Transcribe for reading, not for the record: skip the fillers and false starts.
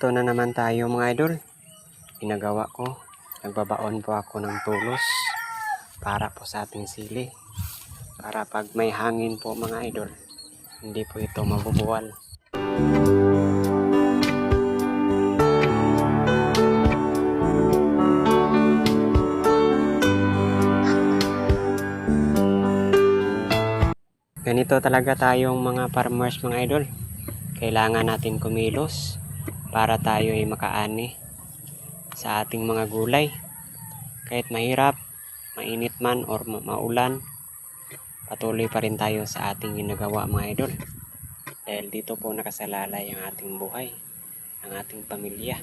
Nagluluto na naman tayo mga idol. Ginagawa ko, nagbabaon po ako ng tulos para po sa ating sili. Para pag may hangin po mga idol, hindi po ito mabubuwal. Ganito talaga tayong mga farmers mga idol. Kailangan natin kumilos para tayo ay makaani sa ating mga gulay. Kahit mahirap, mainit man or maulan, patuloy pa rin tayo sa ating ginagawa mga idol. Dahil dito po nakasalalay ang ating buhay, ang ating pamilya.